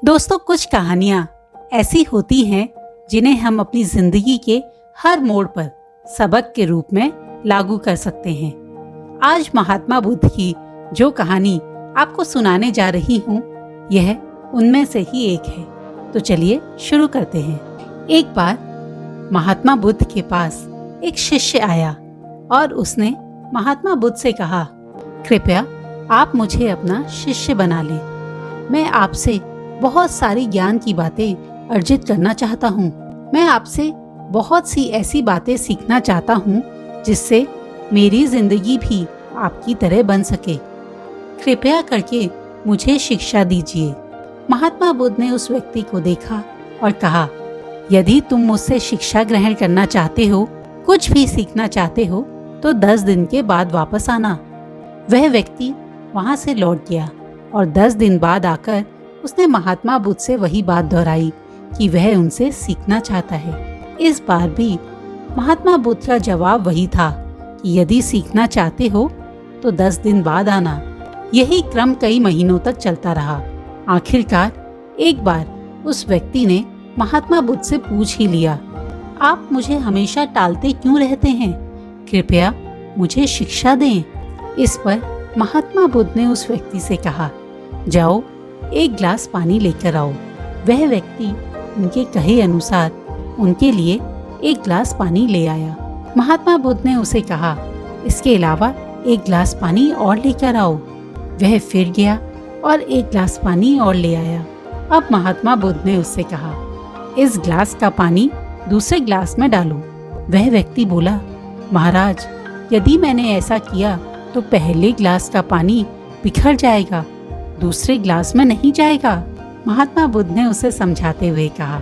दोस्तों, कुछ कहानियाँ ऐसी होती हैं जिन्हें हम अपनी जिंदगी के हर मोड़ पर सबक के रूप में लागू कर सकते हैं। आज महात्मा बुद्ध की जो कहानी आपको सुनाने जा रही हूँ, यह उनमें से ही एक है। तो चलिए शुरू करते हैं। एक बार महात्मा बुद्ध के पास एक शिष्य आया और उसने महात्मा बुद्ध से कहा, कृपया आप मुझे अपना शिष्य बना लें। मैं आपसे बहुत सारी ज्ञान की बातें अर्जित करना चाहता हूँ। मैं आपसे बहुत सी ऐसी बातें सीखना चाहता हूँ जिससे मेरी जिंदगी भी आपकी तरह बन सके। कृपया करके मुझे शिक्षा दीजिए। महात्मा बुद्ध ने उस व्यक्ति को देखा और कहा, यदि तुम मुझसे शिक्षा ग्रहण करना चाहते हो, कुछ भी सीखना चाहते हो, तो 10 दिन के बाद वापस आना। वह व्यक्ति वहां से लौट गया और 10 दिन बाद आकर उसने महात्मा बुद्ध से वही बात दोहराई कि वह उनसे सीखना चाहता है। इस बार भी महात्मा बुद्ध का जवाब वही था कि यदि सीखना चाहते हो तो 10 दिन बाद आना। यही क्रम कई महीनों तक चलता रहा। आखिरकार एक बार उस व्यक्ति ने महात्मा बुद्ध से पूछ ही लिया, आप मुझे हमेशा टालते क्यों रहते हैं? कृपया मुझे शिक्षा दें। इस पर महात्मा बुद्ध ने उस व्यक्ति से कहा, जाओ एक गिलास पानी लेकर आओ। वह व्यक्ति उनके कहे अनुसार उनके लिए एक गिलास पानी ले आया। महात्मा बुद्ध ने उसे कहा, इसके अलावा एक गिलास पानी और लेकर आओ। वह फिर गया और एक गिलास पानी और ले आया। अब महात्मा बुद्ध ने उससे कहा, इस गिलास का पानी दूसरे गिलास में डालो। वह व्यक्ति बोला, महाराज, यदि मैंने ऐसा किया तो पहले गिलास का पानी बिखर जाएगा, दूसरे गिलास में नहीं जाएगा। महात्मा बुद्ध ने उसे समझाते हुए कहा,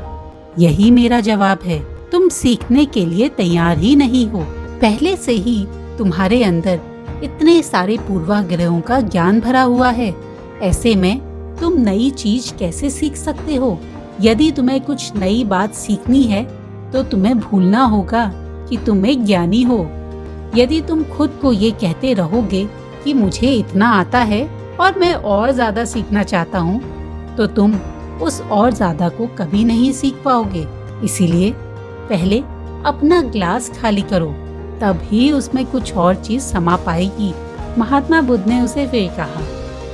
यही मेरा जवाब है। तुम सीखने के लिए तैयार ही नहीं हो। पहले से ही तुम्हारे अंदर इतने सारे पूर्वाग्रहों का ज्ञान भरा हुआ है। ऐसे में तुम नई चीज कैसे सीख सकते हो? यदि तुम्हें कुछ नई बात सीखनी है तो तुम्हें भूलना होगा कि तुम एक ज्ञानी हो। यदि तुम खुद को ये कहते रहोगे कि मुझे इतना आता है और मैं और ज्यादा सीखना चाहता हूँ, तो तुम उस और ज्यादा को कभी नहीं सीख पाओगे। इसीलिए पहले अपना गिलास खाली करो, तभी उसमें कुछ और चीज समा पाएगी। महात्मा बुद्ध ने उसे फिर कहा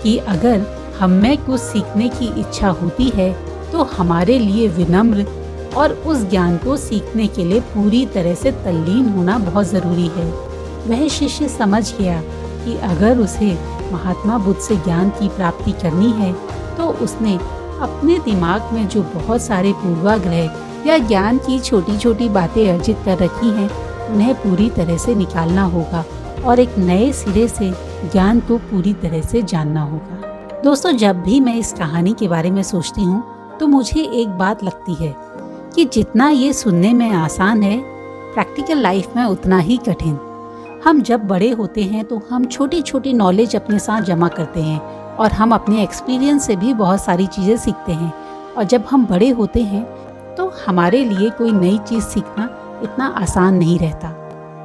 कि अगर हम में कुछ सीखने की इच्छा होती है तो हमारे लिए विनम्र और उस ज्ञान को सीखने के लिए पूरी तरह से तल्लीन होना बहुत जरूरी है। वह शिष्य समझ गया कि अगर उसे महात्मा बुद्ध से ज्ञान की प्राप्ति करनी है तो उसने अपने दिमाग में जो बहुत सारे पूर्वाग्रह या ज्ञान की छोटी छोटी बातें अर्जित कर रखी हैं, उन्हें पूरी तरह से निकालना होगा और एक नए सिरे से ज्ञान को पूरी तरह से जानना होगा। दोस्तों, जब भी मैं इस कहानी के बारे में सोचती हूँ तो मुझे एक बात लगती है कि जितना ये सुनने में आसान है, प्रैक्टिकल लाइफ में उतना ही कठिन। हम जब बड़े होते हैं तो हम छोटी छोटी नॉलेज अपने साथ जमा करते हैं और हम अपने एक्सपीरियंस से भी बहुत सारी चीज़ें सीखते हैं। और जब हम बड़े होते हैं तो हमारे लिए कोई नई चीज़ सीखना इतना आसान नहीं रहता।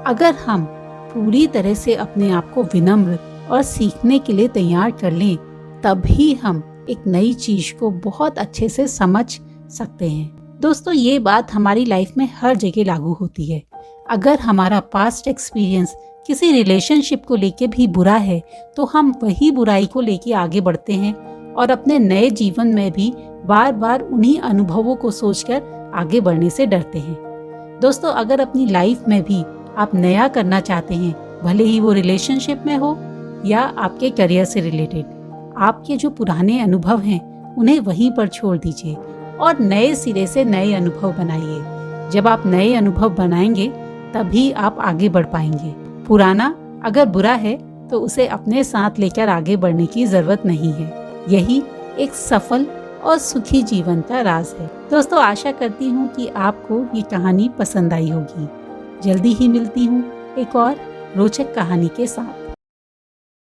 अगर हम पूरी तरह से अपने आप को विनम्र और सीखने के लिए तैयार कर लें, तभी हम एक नई चीज़ को बहुत अच्छे से समझ सकते हैं। दोस्तों, ये बात हमारी लाइफ में हर जगह लागू होती है। अगर हमारा पास्ट एक्सपीरियंस किसी रिलेशनशिप को लेके भी बुरा है तो हम वही बुराई को लेके आगे बढ़ते हैं और अपने नए जीवन में भी बार बार उन्हीं अनुभवों को सोचकर आगे बढ़ने से डरते हैं। दोस्तों, अगर अपनी लाइफ में भी आप नया करना चाहते हैं, भले ही वो रिलेशनशिप में हो या आपके करियर से रिलेटेड, आपके जो पुराने अनुभव हैं उन्हें वहीं पर छोड़ दीजिए और नए सिरे से नए अनुभव बनाइए। जब आप नए अनुभव बनाएंगे तभी आप आगे बढ़ पाएंगे। पुराना अगर बुरा है तो उसे अपने साथ लेकर आगे बढ़ने की जरूरत नहीं है। यही एक सफल और सुखी जीवन का राज है। दोस्तों, आशा करती हूँ कि आपको ये कहानी पसंद आई होगी। जल्दी ही मिलती हूँ एक और रोचक कहानी के साथ।